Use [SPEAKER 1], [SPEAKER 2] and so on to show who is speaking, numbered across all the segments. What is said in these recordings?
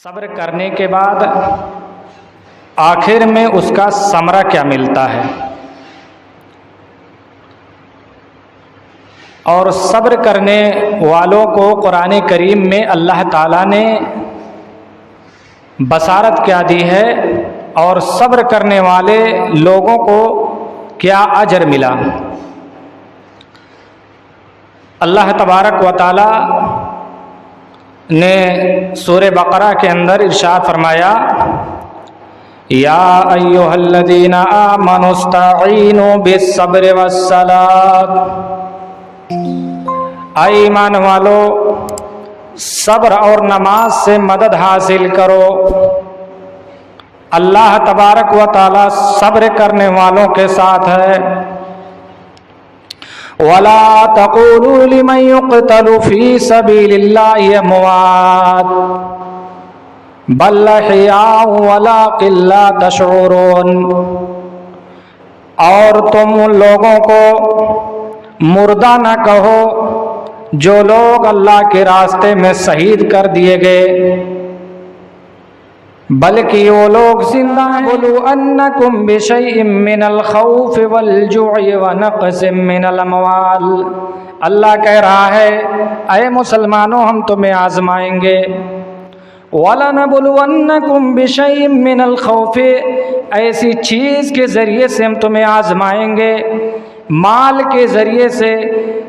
[SPEAKER 1] صبر کرنے کے بعد آخر میں اس کا ثمرہ کیا ملتا ہے، اور صبر کرنے والوں کو قرآن کریم میں اللہ تعالیٰ نے بشارت کیا دی ہے، اور صبر کرنے والے لوگوں کو کیا اجر ملا۔ اللہ تبارک و تعالیٰ نے سورہ بقرہ کے اندر ارشاد فرمایا، یا ایھا الذین آمنوا استعینوا بالصبر والصلاۃ، اے ایمان والو صبر اور نماز سے مدد حاصل کرو۔ اللہ تبارک و تعالی صبر کرنے والوں کے ساتھ ہے۔ وَلَا تَقُولُوا لِمَن يُقْتَلُ فِي سَبِيلِ اللَّهِ أَمْوَاتٌ بَلْ أَحْيَاءٌ وَلَٰكِن لَّا تَشْعُرُونَ، اور تم ان لوگوں کو مردہ نہ کہو جو لوگ اللہ کے راستے میں شہید کر دیے گئے، بلکہ وہ لوگ زندہ ہیں۔ وَلَنَبْلُوَنَّكُمْ بِشَيْءٍ مِّنَ الْخَوْفِ وَالْجُوعِ وَنَقْصٍ مِّنَ الْأَمْوَالِ، اللہ کہہ رہا ہے اے مسلمانوں ہم تمہیں آزمائیں گے۔ وَلَنَبْلُوَنَّكُمْ بِشَيْءٍ مِّنَ الْخَوْفِ، ایسی چیز کے ذریعے سے ہم تمہیں آزمائیں گے، مال کے ذریعے سے،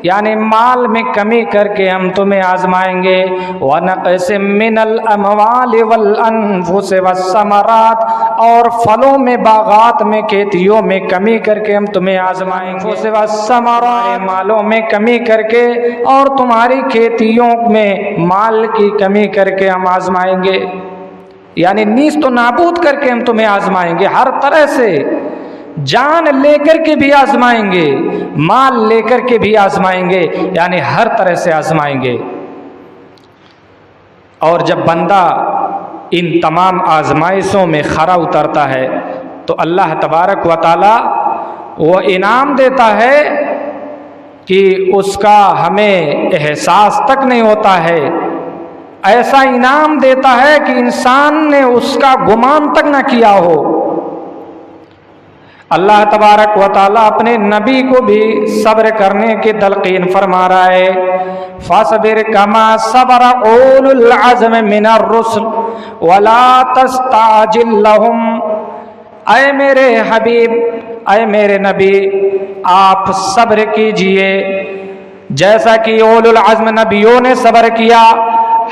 [SPEAKER 1] یعنی مال میں کمی کر کے ہم تمہیں آزمائیں گے۔ وَنَقْصٍ مِّنَ الْأَمْوَالِ وَالْأَنفُسِ وَالثَّمَرَاتِ، اور پھلوں میں، باغات میں، کھیتیوں میں کمی کر کے ہم تمہیں آزمائیں گے۔ وَالثَّمَرَاتِ، مالوں میں کمی کر کے اور تمہاری کھیتیوں میں مال کی کمی کر کے ہم آزمائیں گے، یعنی نیست و نابود کر کے ہم تمہیں آزمائیں گے، ہر طرح سے، جان لے کر کے بھی آزمائیں گے، مال لے کر کے بھی آزمائیں گے، یعنی ہر طرح سے آزمائیں گے۔ اور جب بندہ ان تمام آزمائشوں میں کھرا اترتا ہے تو اللہ تبارک و تعالی وہ انعام دیتا ہے کہ اس کا ہمیں احساس تک نہیں ہوتا ہے، ایسا انعام دیتا ہے کہ انسان نے اس کا گمان تک نہ کیا ہو۔ اللہ تبارک و تعالیٰ اپنے نبی کو بھی صبر کرنے کی تلقین فرما رہا ہے، فَاصْبِرْ كَمَا صَبَرَ أُولُو الْعَزْمِ مِنَ الرُّسُلِ وَلَا تَسْتَعْجِل لَّهُمْ، اے میرے حبیب، اے میرے نبی، آپ صبر کیجئے جیسا کہ اولو العزم نبیوں نے صبر کیا۔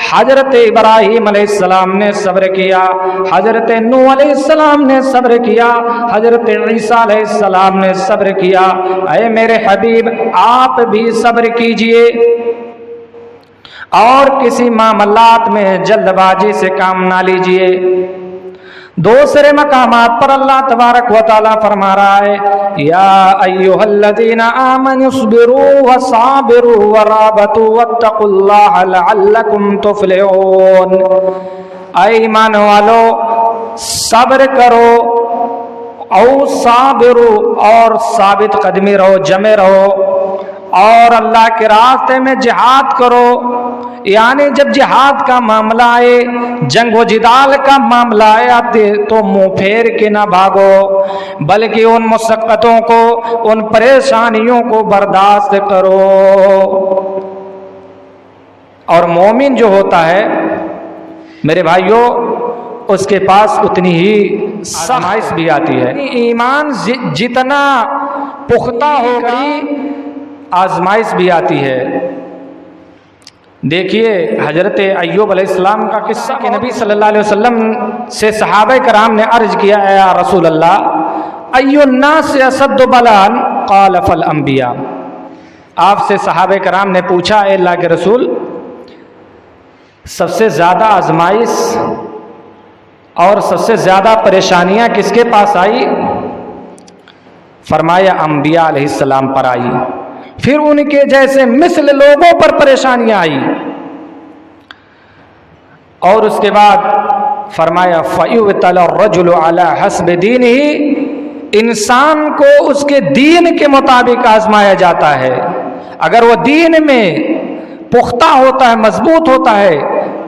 [SPEAKER 1] حضرت ابراہیم علیہ السلام نے صبر کیا، حضرت نوح علیہ السلام نے صبر کیا، حضرت عیسیٰ علیہ السلام نے صبر کیا۔ اے میرے حبیب آپ بھی صبر کیجئے، اور کسی معاملات میں جلد بازی سے کام نہ لیجئے۔ دوسرے مقامات پر اللہ تبارک و تعالیٰ فرما رہا ہے، یا ایھا الذین آمنوا اصبروا وصابروا ورابطوا واتقوا اللہ لعلکم تفلحون، اے ایمان والو صبر کرو، او صابروا، اور ثابت قدمی رہو، جمے رہو، اور اللہ کے راستے میں جہاد کرو، یعنی جب جہاد کا معاملہ آئے، جنگ و جدال کا معاملہ آئے تو منہ پھیر کے نہ بھاگو، بلکہ ان مشقتوں کو، ان پریشانیوں کو برداشت کرو۔ اور مومن جو ہوتا ہے میرے بھائیوں، اس کے پاس اتنی ہی آزمائش بھی آتی ہے، ایمان جتنا پختہ ہوگی آزمائش بھی آتی ہے۔ دیکھیے حضرت ایوب علیہ السلام کا قصہ کہ نبی صلی اللہ علیہ وسلم سے صحابہ کرام نے عرض کیا، اے یا رسول اللہ ای الناس اشد بلاء قال فالانبیاء، آپ سے صحابہ کرام نے پوچھا اے اللہ کے رسول سب سے زیادہ آزمائش اور سب سے زیادہ پریشانیاں کس کے پاس آئی؟ فرمایا انبیاء علیہ السلام پر آئی، پھر ان کے جیسے مثل لوگوں پر پریشانیاں آئی، اور اس کے بعد فرمایا فَيُبْتَلَى الرَّجُلُ عَلَى حَسْبِ دِينِهِ، انسان کو اس کے دین کے مطابق آزمایا جاتا ہے۔ اگر وہ دین میں پختہ ہوتا ہے، مضبوط ہوتا ہے،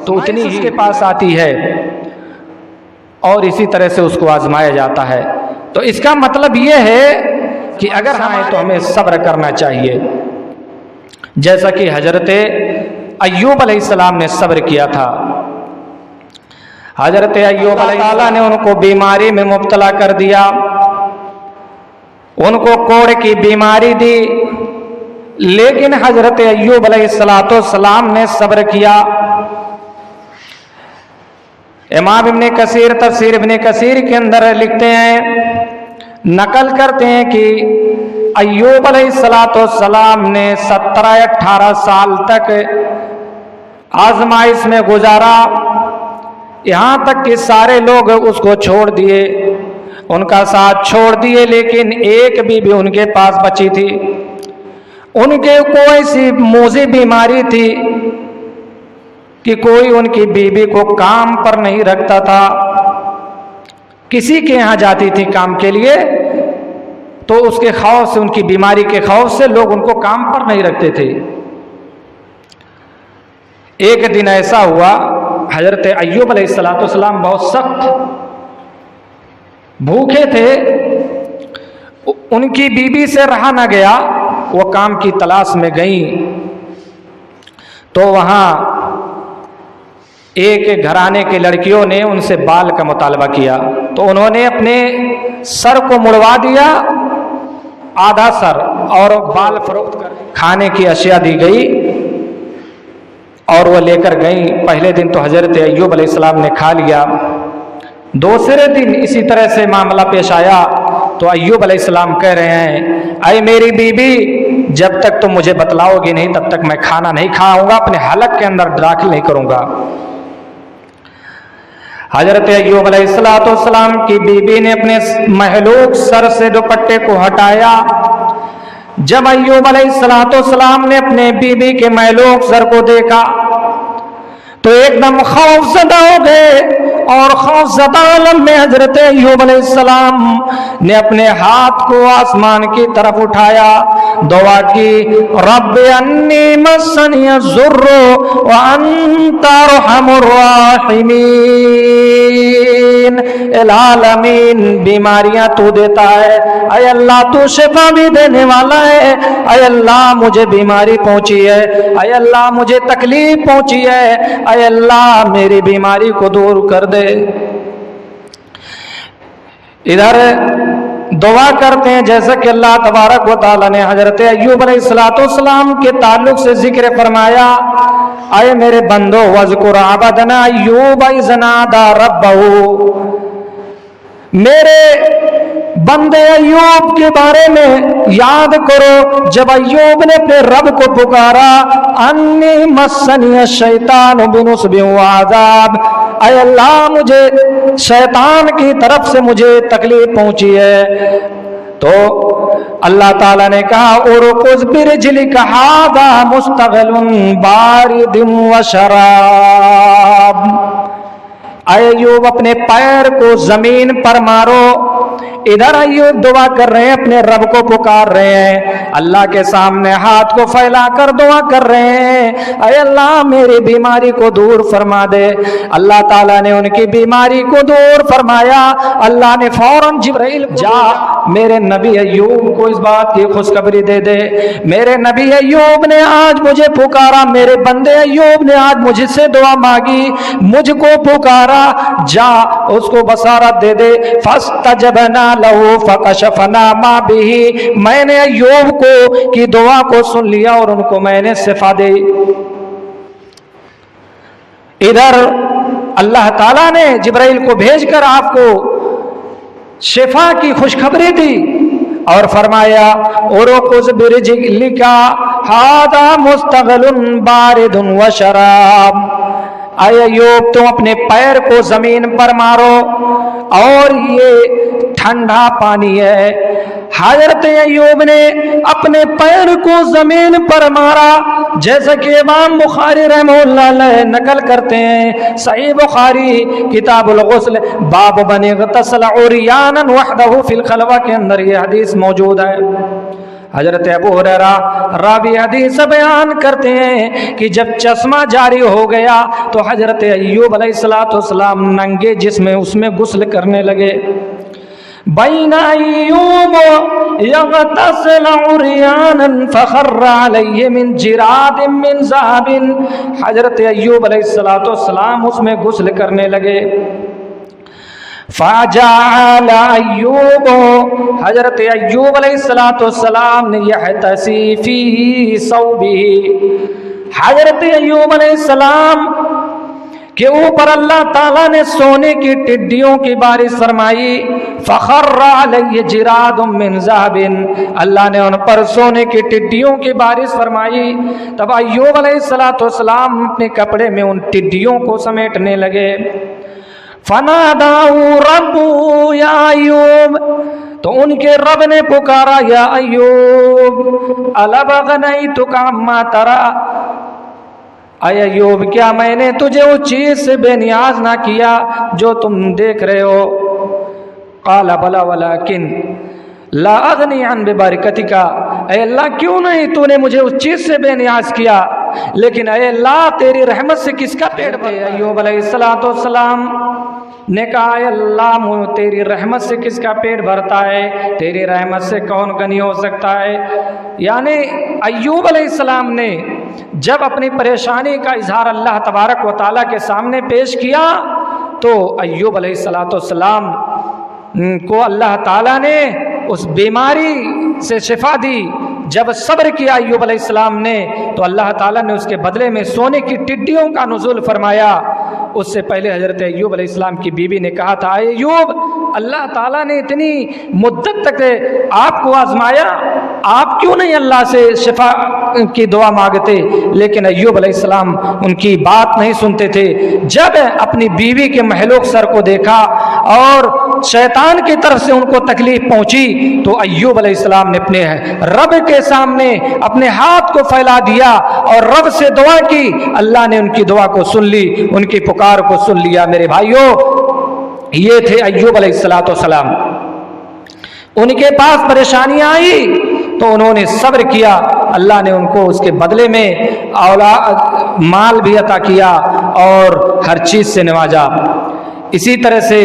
[SPEAKER 1] تو اتنی ہی اس کے پاس آتی ہے۔ اور اسی طرح سے اس کو آزمایا جاتا ہے۔ تو اس کا مطلب یہ ہے کہ اگر ہمیں تو ہمیں صبر کرنا چاہیے، جیسا کہ حضرت ایوب علیہ السلام نے صبر کیا تھا۔ حضرت ایوب علیہ السلام نے ان کو بیماری میں مبتلا کر دیا، ان کو کوڑ کی بیماری دی، لیکن حضرت ایوب علیہ السلام نے صبر کیا۔ امام ابن کثیر تفسیر ابن کثیر کے اندر لکھتے ہیں، نقل کرتے ہیں کہ ایوب علیہ السلام نے 17-18 سال تک آزمائش میں گزارا، یہاں تک کہ سارے لوگ اس کو چھوڑ دیے، ان کا ساتھ چھوڑ دیے، لیکن ایک بیوی ان کے پاس بچی تھی۔ ان کے کوئی سی موذی بیماری تھی کہ کوئی ان کی بیوی کو کام پر نہیں رکھتا تھا، کسی کے یہاں جاتی تھی کام کے لیے تو اس کے خوف سے، ان کی بیماری کے خوف سے لوگ ان کو کام پر نہیں رکھتے تھے۔ ایک دن ایسا ہوا، حضرت ایوب علیہ السلام بہت سخت بھوکے تھے، ان کی بیوی سے رہا نہ گیا، وہ کام کی تلاش میں گئیں تو وہاں ایک گھرانے کے لڑکیوں نے ان سے بال کا مطالبہ کیا، تو انہوں نے اپنے سر کو مڑوا دیا، آدھا سر، اور بال فروخت کر کھانے کی اشیاء دی گئی اور وہ لے کر گئیں۔ پہلے دن تو حضرت ایوب علیہ السلام نے کھا لیا، دوسرے دن اسی طرح سے معاملہ پیش آیا تو ایوب علیہ السلام کہہ رہے ہیں، اے میری بیوی، جب تک تم مجھے بتلاؤ گی نہیں تب تک میں کھانا نہیں کھاؤں گا، اپنے حلق کے اندر داخل نہیں کروں گا۔ حضرت ایوب علیہ السلام کی بیوی نے اپنے محلوق سر سے دوپٹے کو ہٹایا۔ جب ایوب علیہ السلام نے اپنے بیوی کے محلوق سر کو دیکھا تو ایک دم خوف زدہ ہو گئے، اور خوف زدہ عالم میں حضرت ایوب علیہ السلام نے اپنے ہاتھ کو آسمان کی طرف اٹھایا، دعا کی، رب انی مسنی الضر وانت ارحم الراحمین، العالمین، بیماریاں تو دیتا ہے، اے اللہ تو شفا بھی دینے والا ہے، اے اللہ مجھے بیماری پہنچی ہے، اے اللہ مجھے تکلیف پہنچی ہے، اے اللہ میری بیماری کو دور کر دے۔ ادھر دعا کرتے ہیں جیسا کہ اللہ تبارک و تعالی نے حضرت ایوب علیہ السلام کے تعلق سے ذکر فرمایا، اے میرے بندو وذکر عبدنا ایوب اذ نادى ربہ، میرے بندے ایوب کے بارے میں یاد کرو جب ایوب نے اپنے رب کو پکارا، انی مسنی الشیطان بنصب وعذاب، اے اللہ مجھے شیطان کی طرف سے مجھے تکلیف پہنچی ہے، تو اللہ تعالیٰ نے کہا ارکض برجلک ھذا مستغل بارد وشراب، اے ایوب اپنے پیر کو زمین پر مارو۔ ادھر ایوب دعا کر رہے ہیں، اپنے رب کو پکار رہے ہیں، اللہ کے سامنے ہاتھ کو پھیلا کر دعا کر رہے ہیں، اے اللہ میری بیماری کو دور فرما دے۔ اللہ تعالیٰ نے ان کی بیماری کو دور فرمایا۔ اللہ نے فوراً جبرائیل جا میرے نبی ایوب کو اس بات کی خوشخبری دے دے، میرے نبی ایوب نے آج مجھے پکارا، میرے بندے ایوب نے آج مجھ سے دعا مانگی، مجھ کو پکارا، جا اس کو بصارت دے دے۔ فاستجبنا لہو فکشفنا ما بہ، میں نے ایوب کو کی دعا کو سن لیا اور ان کو میں نے شفا دی۔ ادھر اللہ تعالیٰ نے جبرائیل کو بھیج کر آپ کو شفا کی خوشخبری دی اور فرمایا ارکض برجلک ھذا مستغل بارد وشراب، اے ایوب تم اپنے پیر کو زمین پر مارو اور یہ ٹھنڈا پانی ہے۔ حضرت ایوب نے اپنے پیر کو زمین پر مارا، جیسا کہ امام بخاری رحمہ اللہ علیہ نقل کرتے ہیں، صحیح بخاری کتاب الغسل باب من اغتسل عریانا وحدہ فی الخلوہ کے اندر یہ حدیث موجود ہے۔ حضرت ابو ہریرہ راوی حدیث بیان کرتے ہیں کہ جب چشمہ جاری ہو گیا تو حضرت ایوب علیہ السلام ننگے جسم میں اس میں غسل کرنے لگے. بین ایوب یغتسل عریانا فخر علیہ من جراد من ذهب. حضرت ایوب علیہ السلام اس میں غسل کرنے لگے. فجعل ایوب، حضرت ایوب علیہ السلام نے یحتسی فی ثوبہ، حضرت ایوب علیہ السلام کے اوپر اللہ تعالیٰ نے سونے کی ٹڈیوں کی بارش فرمائی. فخر علیہ جراد من ذهب، اللہ نے ان پر سونے کی ٹڈیوں کی بارش فرمائی. تب ایوب علیہ السلام اپنے کپڑے میں ان ٹڈیوں کو سمیٹنے لگے. فناداؤ ربو یا ایوب، تو ان کے رب نے پکارا یا ایوب الب اغنیتک عما تری، اے ایوب کیا میں نے تجھے اس چیز سے بے نیاز نہ کیا جو تم دیکھ رہے ہو؟ قال بلا ولکن لا اغنی عن ببرکتک، اے اللہ کیوں نہیں تو نے مجھے اس چیز سے بے نیاز کیا، لیکن اے اللہ تیری رحمت سے کس کا پیٹ بھرے؟ ایوب علیہ السلام نے کہا اے اللہ تیری رحمت سے کس کا پیٹ بھرتا ہے، تیری رحمت سے کون غنی ہو سکتا ہے. یعنی ایوب علیہ السلام نے جب اپنی پریشانی کا اظہار اللہ تبارک و تعالیٰ کے سامنے پیش کیا تو ایوب علیہ السلام کو اللہ تعالیٰ نے اس بیماری سے شفا دی. جب صبر کیا ایوب علیہ السلام نے تو اللہ تعالیٰ نے اس کے بدلے میں سونے کی ٹڈیوں کا نزول فرمایا. اس سے پہلے حضرت ایوب علیہ السلام کی بیوی نے کہا تھا اے ایوب اللہ تعالیٰ نے اتنی مدت تک آپ کو آزمایا، آپ کیوں نہیں اللہ سے شفا کی دعا مانگتے؟ لیکن ایوب علیہ السلام ان کی بات نہیں سنتے تھے. جب اپنی بیوی کے محلوق سر کو دیکھا اور شیطان کی طرف سے ان کو تکلیف پہنچی تو ایوب علیہ السلام نے اپنے رب کے سامنے اپنے ہاتھ کو پھیلا دیا اور رب سے دعا کی. اللہ نے ان کی دعا کو سن لی، ان کی پکار کو سن لیا. میرے بھائیوں یہ تھے ایوب علیہ السلام. ان کے پاس پریشانیاں آئی تو انہوں نے صبر کیا، اللہ نے ان کو اس کے بدلے میں اولاد مال بھی عطا کیا اور ہر چیز سے نوازا. اسی طرح سے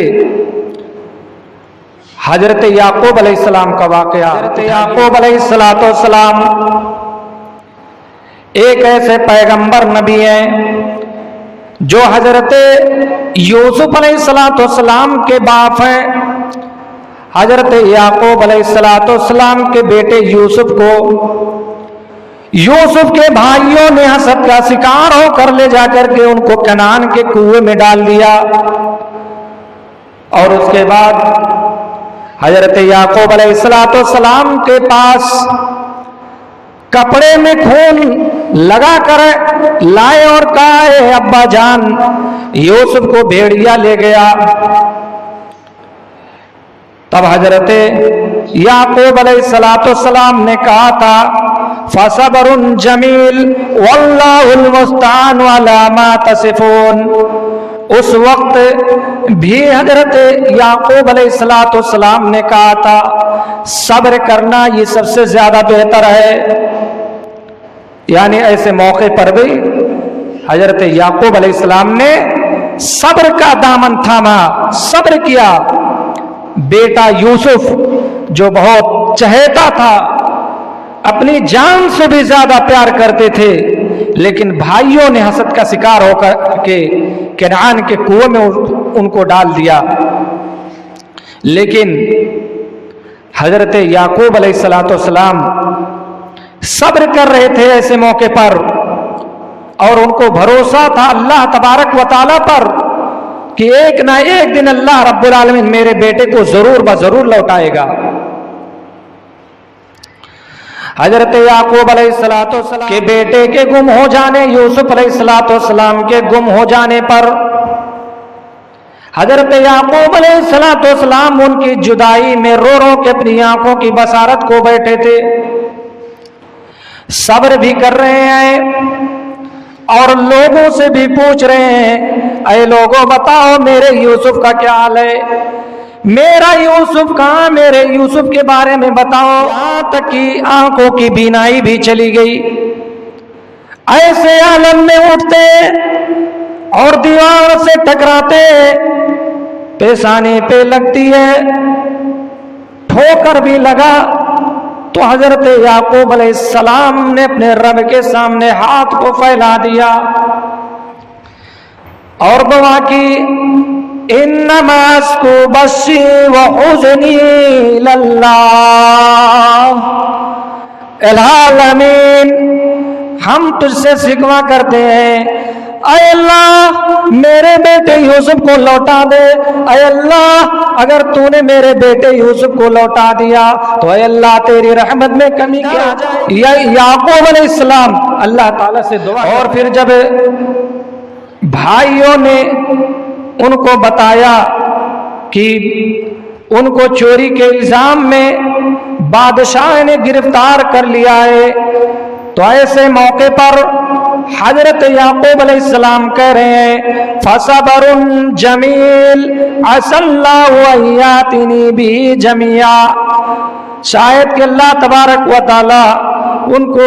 [SPEAKER 1] حضرت یعقوب علیہ السلام کا واقعہ. حضرت یعقوب علیہ السلام ایک ایسے پیغمبر نبی ہیں جو حضرت یوسف علیہ السلام کے باپ ہیں. حضرت یعقوب علیہ السلام کے بیٹے یوسف کو یوسف کے بھائیوں نے حسد کا شکار ہو کر لے جا کر کے ان کو کنعان کے کنویں میں ڈال دیا. اور اس کے بعد حضرت یعقوب علیہ السلام کے پاس کپڑے میں خون لگا کر لائے اور کہا اے ابا جان یوسف کو بھیڑیا لے گیا. تب حضرت یعقوب علیہ السلام نے کہا تھا فصبر جمیل واللہ المستعان علی ما تصفون. اس وقت بھی حضرت یعقوب علیہ السلام نے کہا تھا صبر کرنا یہ سب سے زیادہ بہتر ہے. یعنی ایسے موقع پر بھی حضرت یعقوب علیہ السلام نے صبر کا دامن تھاما، صبر کیا. بیٹا یوسف جو بہت چہیتا تھا، اپنی جان سے بھی زیادہ پیار کرتے تھے، لیکن بھائیوں نے حسد کا شکار ہو کر کے کنعان کے کنویں میں ان کو ڈال دیا. لیکن حضرت یعقوب علیہ السلام صبر کر رہے تھے ایسے موقع پر، اور ان کو بھروسہ تھا اللہ تبارک و تعالیٰ پر کہ ایک نہ ایک دن اللہ رب العالمین میرے بیٹے کو ضرور بضرور لوٹائے گا. حضرت یعقوب علیہ السلام کے بیٹے کے گم ہو جانے، یوسف علیہ السلام کے گم ہو جانے پر حضرت یعقوب علیہ السلام ان کی جدائی میں رو رو کے اپنی آنکھوں کی بصارت کو بیٹھے تھے. صبر بھی کر رہے ہیں اور لوگوں سے بھی پوچھ رہے ہیں اے لوگوں بتاؤ میرے یوسف کا کیا حال ہے، میرا یوسف کہاں، میرے یوسف کے بارے میں بتاؤ۔ یہاں تک کہ آنکھوں کی بینائی بھی چلی گئی۔ ایسے عالم میں اٹھتے اور دیوار سے ٹکراتے، پیشانی پہ لگتی ہے، ٹھوکر بھی لگا تو حضرت یعقوب علیہ السلام نے اپنے رب کے سامنے ہاتھ کو پھیلا دیا اور دعا کی، انما اشکو بثی وحزنی للہ العالمین۔ ہم تجھ سے شکوہ کرتے ہیں، اے اللہ میرے بیٹے یوسف کو لوٹا دے، اے اللہ اگر تو نے میرے بیٹے یوسف کو لوٹا دیا تو اے اللہ تیری رحمت میں کمی کیا جائے۔ یعقوب علیہ السلام اللہ تعالیٰ سے دعا، اور پھر جب بھائیوں نے ان کو بتایا کہ ان کو چوری کے الزام میں بادشاہ نے گرفتار کر لیا ہے، تو ایسے موقع پر حضرت یعقوب علیہ السلام کہہ رہے ہیں، فَصَبْرٌ جَمِيلٌ عَسَى اللَّهُ أَن يَأْتِيَنِي بِهِ جَمِيعًا۔ شاید کہ اللہ تبارک و تعالی ان کو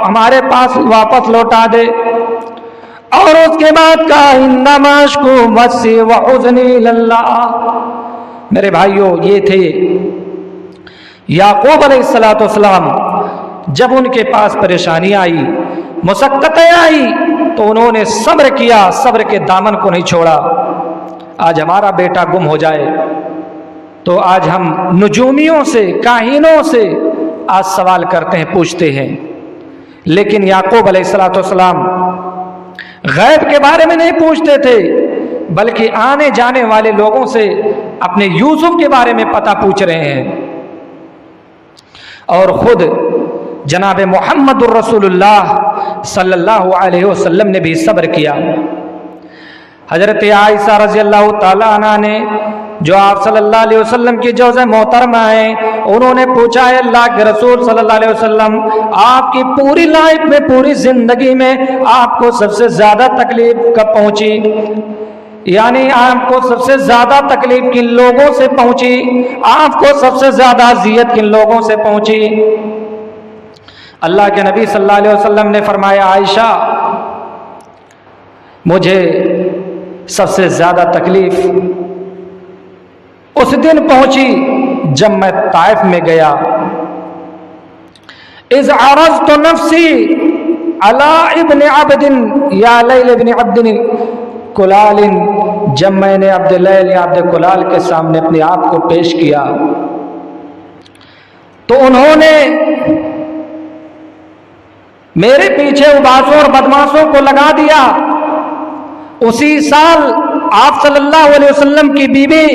[SPEAKER 1] ہمارے پاس واپس لوٹا دے۔ اور اس کے بعد کہا، انما اشکو بثی وحزنی للہ۔ میرے بھائیوں، یہ تھے یعقوب علیہ السلام۔ جب ان کے پاس پریشانی آئی، مسقطیں آئی، تو انہوں نے صبر کیا، صبر کے دامن کو نہیں چھوڑا۔ آج ہمارا بیٹا گم ہو جائے تو آج ہم نجومیوں سے، کاہنوں سے آج سوال کرتے ہیں، پوچھتے ہیں، لیکن یعقوب علیہ السلام غیب کے بارے میں نہیں پوچھتے تھے، بلکہ آنے جانے والے لوگوں سے اپنے یوسف کے بارے میں پتہ پوچھ رہے ہیں۔ اور خود جناب محمد الرسول اللہ صلی اللہ علیہ وسلم نے بھی صبر کیا۔ حضرت عائشہ رضی اللہ تعالیٰ عنہ نے، جو آپ صلی اللہ علیہ وسلم کی جوز محترمہ ہیں، انہوں نے پوچھا ہے اللہ کے رسول صلی اللہ علیہ وسلم، آپ کی پوری لائف میں، پوری زندگی میں آپ کو سب سے زیادہ تکلیف کب پہنچی؟ یعنی آپ کو سب سے زیادہ تکلیف کن لوگوں سے پہنچی؟ آپ کو سب سے زیادہ اذیت کن لوگوں سے پہنچی؟ اللہ کے نبی صلی اللہ علیہ وسلم نے فرمایا، عائشہ مجھے سب سے زیادہ تکلیف اس دن پہنچی جب میں طائف میں گیا، اذ عرضت نفسی علی ابن عبد یا لیل ابن عبد کلال، جب میں نے عبد لیل یا عبد کلال کے سامنے اپنے آپ کو پیش کیا تو انہوں نے میرے پیچھے اباسوں اور بدماشوں کو لگا دیا۔ اسی سال آپ صلی اللہ علیہ وسلم کی بیوی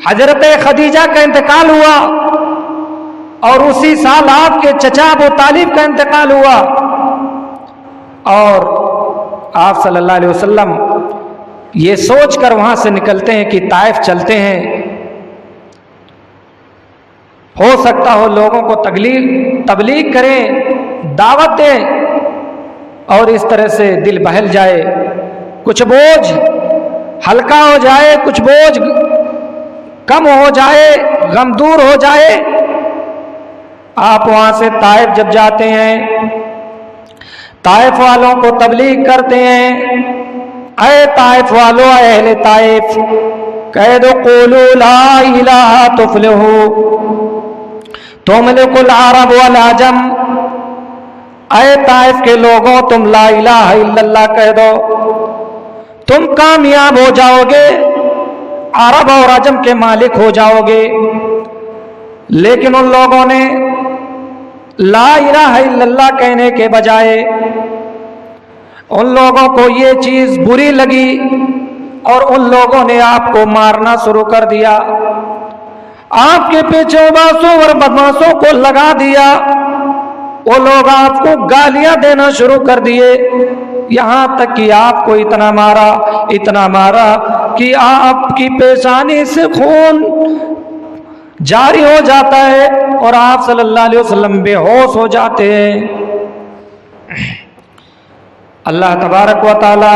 [SPEAKER 1] حضرت خدیجہ کا انتقال ہوا، اور اسی سال آپ کے چچا ابو طالب کا انتقال ہوا، اور آپ صلی اللہ علیہ وسلم یہ سوچ کر وہاں سے نکلتے ہیں کہ طائف چلتے ہیں، ہو سکتا ہو لوگوں کو تبلیغ کریں، دعوت دیں، اور اس طرح سے دل بہل جائے، کچھ بوجھ ہلکا ہو جائے، کچھ بوجھ کم ہو جائے، غم دور ہو جائے۔ آپ وہاں سے طائف جب جاتے ہیں، طائف والوں کو تبلیغ کرتے ہیں، اے طائف والو، اے اہل طائف، کہہ دو قولوا لا الہ تفلحوا تملک العرب والعجم۔ اے طائف کے لوگوں، تم لا الہ الا اللہ کہہ دو، تم کامیاب ہو جاؤ گے، عرب اور عجم کے مالک ہو جاؤ گے۔ لیکن ان لوگوں نے لا الہ الا اللہ کہنے کے بجائے ان لوگوں کو یہ چیز بری لگی، اور ان لوگوں نے آپ کو مارنا شروع کر دیا، آپ کے پیچھے باسوں اور بدماشوں کو لگا دیا۔ وہ لوگ آپ کو گالیاں دینا شروع کر دیے، یہاں تک کہ آپ کو اتنا مارا کہ آپ کی پیشانی سے خون جاری ہو جاتا ہے، اور آپ صلی اللہ علیہ وسلم بے ہوش ہو جاتے ہیں۔ اللہ تبارک و تعالی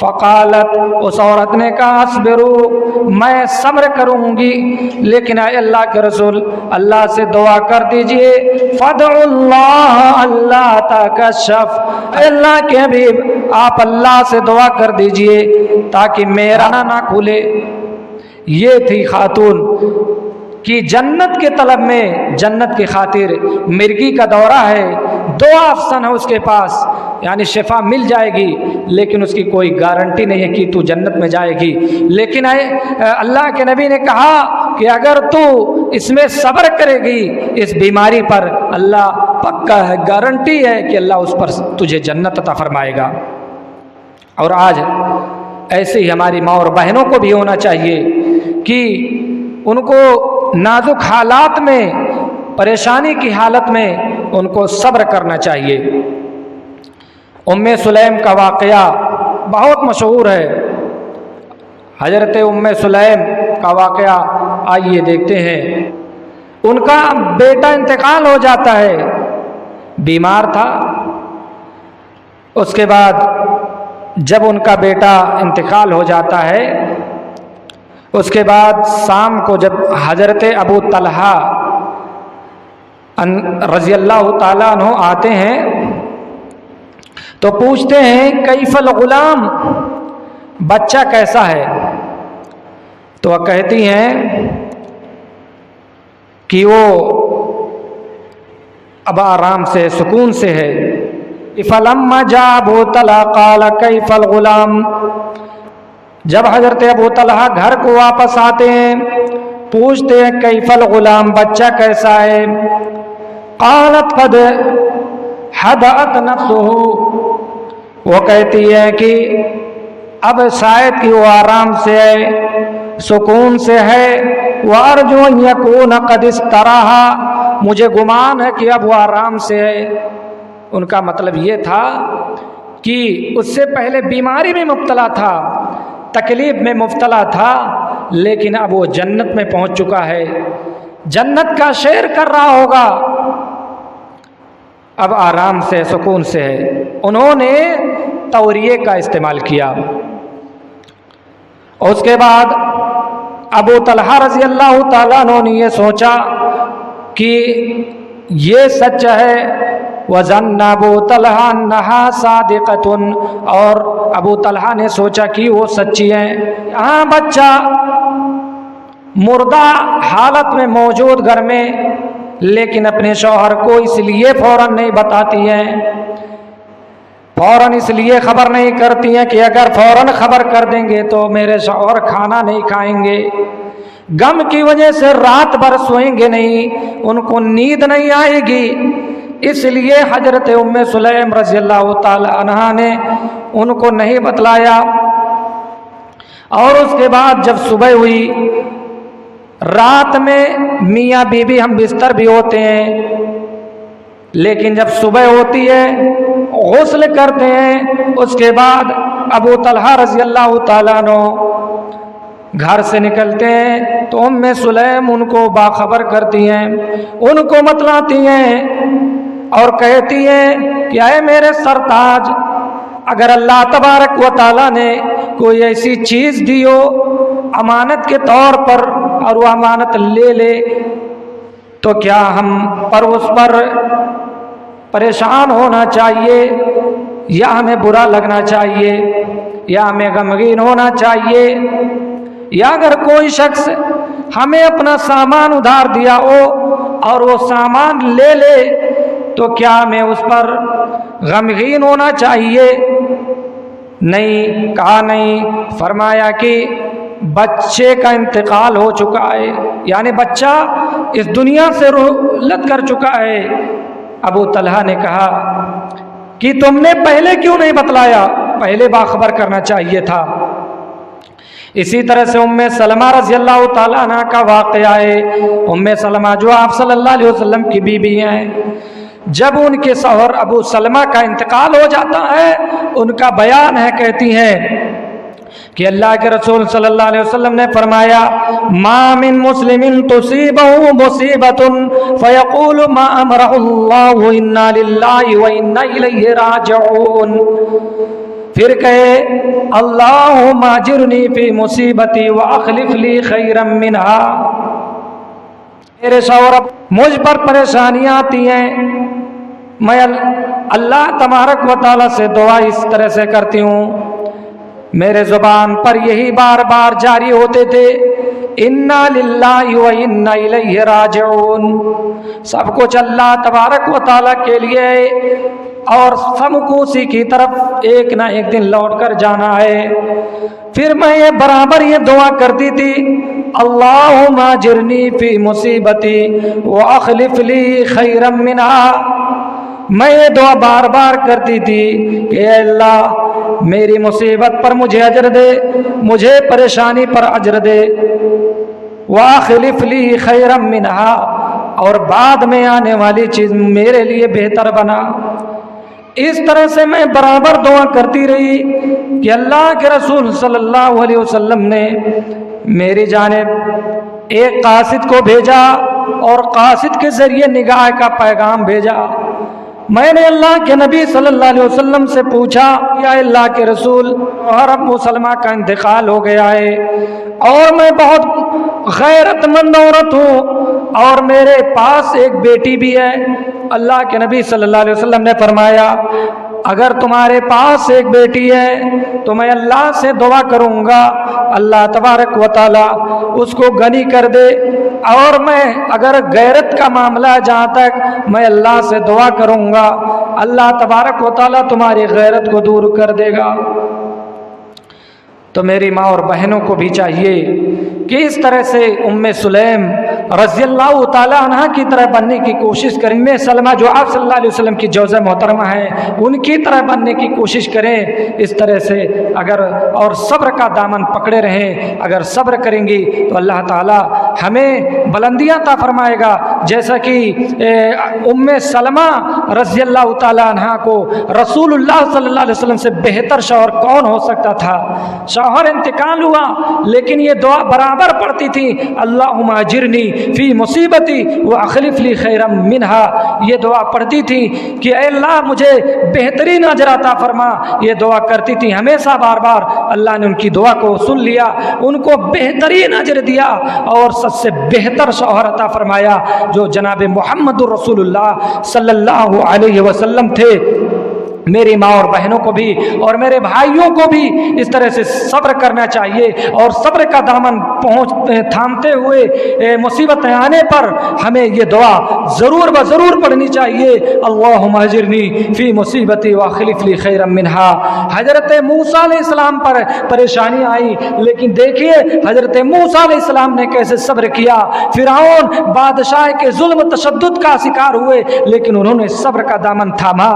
[SPEAKER 1] فقالت، اس عورت نے کہا اسبرو، میں صبر کروں گی، لیکن اے اللہ کے رسول اللہ سے دعا کر دیجئے، فادعوا اللہ اللہ تکشف، اے اللہ کے حبیب آپ اللہ سے دعا کر دیجئے تاکہ میرا نہ کھلے۔ یہ تھی خاتون کہ جنت کے طلب میں، جنت کی خاطر مرگی کا دورہ ہے، 2 آپشن ہے اس کے پاس، یعنی شفا مل جائے گی لیکن اس کی کوئی گارنٹی نہیں ہے کہ تو جنت میں جائے گی۔ لیکن اللہ کے نبی نے کہا کہ اگر تو اس میں صبر کرے گی اس بیماری پر، اللہ پکا ہے، گارنٹی ہے کہ اللہ اس پر تجھے جنت عطا فرمائے گا۔ اور آج ایسے ہی ہماری ماں اور بہنوں کو بھی ہونا چاہیے کہ ان کو نازک حالات میں، پریشانی کی حالت میں ان کو صبر کرنا چاہیے۔ ام سلیم کا واقعہ بہت مشہور ہے۔ حضرت ام سلیم کا واقعہ آئیے دیکھتے ہیں۔ ان کا بیٹا انتقال ہو جاتا ہے، بیمار تھا۔ اس کے بعد جب ان کا بیٹا انتقال ہو جاتا ہے، اس کے بعد شام کو جب حضرت ابو طلحہ رضی اللہ تعالیٰ عنہ آتے ہیں تو پوچھتے ہیں کیف الغلام، بچہ کیسا ہے؟ تو وہ کہتی ہیں کہ وہ اب آرام سے، سکون سے ہے۔ فلما جاء ابو طلحہ قال کیف الغلام، جب حضرت ابو طلحہ گھر کو واپس آتے ہیں پوچھتے ہیں کیف الغلام، بچہ کیسا ہے؟ قالت قد حدأت نفسہ، وہ کہتی ہے کہ اب شاید کہ وہ آرام سے ہے، سکون سے ہے۔ وارجو ان یکون قد استراح، مجھے گمان ہے کہ اب وہ آرام سے ہے۔ ان کا مطلب یہ تھا کہ اس سے پہلے بیماری میں مبتلا تھا، تکلیف میں مبتلا تھا، لیکن اب وہ جنت میں پہنچ چکا ہے، جنت کا سیر کر رہا ہوگا، اب آرام سے، سکون سے ہے۔ انہوں نے توریے کا استعمال کیا۔ اور اس کے بعد ابو طلحہ رضی اللہ تعالیٰ عنہ نے یہ سوچا کہ یہ سچ ہے، وَظَنَّ أَبُو طَلْحَةَ أَنَّهَا صَادِقَةٌ، اور ابو طلحہ نے سوچا کہ وہ سچی ہیں۔ یہاں بچہ مردہ حالت میں موجود گھر میں، لیکن اپنے شوہر کو اس لیے فوراً نہیں بتاتی ہیں، فوراً اس لیے خبر نہیں کرتی ہیں کہ اگر فوراً خبر کر دیں گے تو میرے شوہر کھانا نہیں کھائیں گے، غم کی وجہ سے رات بھر سوئیں گے نہیں، ان کو نیند نہیں آئے گی۔ اس لیے حضرت ام سلیم رضی اللہ تعالی عنہا نے ان کو نہیں بتلایا۔ اور اس کے بعد جب صبح ہوئی، رات میں میاں بیوی ہم بستر بھی ہوتے ہیں، لیکن جب صبح ہوتی ہے غسل کرتے ہیں، اس کے بعد ابو طلحہ رضی اللہ تعالیٰ عنہ گھر سے نکلتے ہیں تو ام سلیم ان کو باخبر کرتی ہیں، ان کو بتلاتی ہیں اور کہتی ہیں کہ اے میرے سرتاج، اگر اللہ تبارک و تعالیٰ نے کوئی ایسی چیز دی ہو امانت کے طور پر اور وہ امانت لے لے تو کیا ہم پر اس پر پریشان ہونا چاہیے، یا ہمیں برا لگنا چاہیے، یا ہمیں غمگین ہونا چاہیے؟ یا اگر کوئی شخص ہمیں اپنا سامان ادھار دیا ہو اور وہ سامان لے لے تو کیا ہمیں اس پر غمگین ہونا چاہیے؟ نہیں، کہا نہیں۔ فرمایا کہ بچے کا انتقال ہو چکا ہے، یعنی بچہ اس دنیا سے رحلت کر چکا ہے۔ ابو طلحہ نے کہا کہ تم نے پہلے کیوں نہیں بتلایا، پہلے باخبر کرنا چاہیے تھا۔ اسی طرح سے ام سلمہ رضی اللہ تعالیٰ عنہ کا واقعہ ہے۔ ام سلمہ جو آپ صلی اللہ علیہ وسلم کی بیوی ہیں، جب ان کے شوہر ابو سلمہ کا انتقال ہو جاتا ہے، ان کا بیان ہے، کہتی ہیں کہ اللہ کے رسول صلی اللہ علیہ وسلم نے فرمایا ما من مسلم تصیبہ مصیبت فیقول ما امرہ اللہ انا للہ و انا الیہ راجعون پھر کہے اللہم اجرنی فی مصیبتی واخلف لی خیرا منہا، میرے شوہر مجھ پر پریشانیاں آتی ہیں، میں اللہ تبارک و تعالیٰ سے دعا اس طرح سے کرتی ہوں، میرے زبان پر یہی بار بار جاری ہوتے تھے انا للہ و انا الیہ راجعون، سب کچھ اللہ تبارک و تعالیٰ کے لیے اور سب کو اسی کی طرف ایک نہ ایک دن لوٹ کر جانا ہے۔ پھر میں یہ برابر یہ دعا کرتی تھی اللہم اجرنی فی مصیبتی واخلف لی خیرا منہا، میں یہ دعا بار بار کرتی تھی کہ اے اللہ میری مصیبت پر مجھے اجر دے، مجھے پریشانی پر اجر دے، واخلف لی خیرا منہا، اور بعد میں آنے والی چیز میرے لیے بہتر بنا۔ اس طرح سے میں برابر دعا کرتی رہی کہ اللہ کے رسول صلی اللہ علیہ وسلم نے میری جانب ایک قاصد کو بھیجا اور قاصد کے ذریعے نگاہ کا پیغام بھیجا۔ میں نے اللہ کے نبی صلی اللہ علیہ وسلم سے پوچھا یا اللہ کے رسول اور ابو سلمہ کا انتقال ہو گیا ہے اور میں بہت غیرت مند عورت ہوں اور میرے پاس ایک بیٹی بھی ہے۔ اللہ کے نبی صلی اللہ علیہ وسلم نے فرمایا اگر تمہارے پاس ایک بیٹی ہے تو میں اللہ سے دعا کروں گا اللہ تبارک و تعالی اس کو غنی کر دے، اور میں اگر غیرت کا معاملہ جہاں تک میں اللہ سے دعا کروں گا اللہ تبارک و تعالی تمہاری غیرت کو دور کر دے گا۔ تو میری ماں اور بہنوں کو بھی چاہیے کہ اس طرح سے ام سلیم رضی اللہ تعالیٰ عنہ کی طرح بننے کی کوشش کریں۔ ام سلمہ جو آپ صلی اللہ علیہ وسلم کی جوزہ محترمہ ہیں ان کی طرح بننے کی کوشش کریں۔ اس طرح سے اگر اور صبر کا دامن پکڑے رہیں، اگر صبر کریں گی تو اللہ تعالیٰ ہمیں بلندیاں عطا فرمائے گا، جیسا کہ ام سلمہ رضی اللہ تعالیٰ عنہ کو رسول اللہ صلی اللہ علیہ وسلم سے بہتر شوہر کون ہو سکتا تھا۔ شوہر انتقال ہوا لیکن یہ دعا برابر پڑھتی تھی اللہم اجرنی فی مصیبتی واخلف لی خیرا منہا، یہ دعا پڑھتی تھی کہ اے اللہ مجھے بہترین اجر عطا فرما، یہ دعا کرتی تھی ہمیشہ بار بار۔ اللہ نے ان کی دعا کو سن لیا، ان کو بہترین اجر دیا اور سب سے بہتر شوہر عطا فرمایا جو جناب محمد رسول اللہ صلی اللہ علیہ وسلم تھے۔ میری ماں اور بہنوں کو بھی اور میرے بھائیوں کو بھی اس طرح سے صبر کرنا چاہیے، اور صبر کا دامن تھامتے ہوئے مصیبتیں آنے پر ہمیں یہ دعا ضرور بضرور پڑھنی چاہیے اللہم اجرنی فی مصیبتی واخلف لی خیرا منہا۔ حضرت موسیٰ علیہ السلام پر پریشانی آئی لیکن دیکھیے حضرت موسیٰ علیہ السلام نے کیسے صبر کیا۔ فرعون بادشاہ کے ظلم تشدد کا شکار ہوئے لیکن انہوں نے صبر کا دامن تھاما۔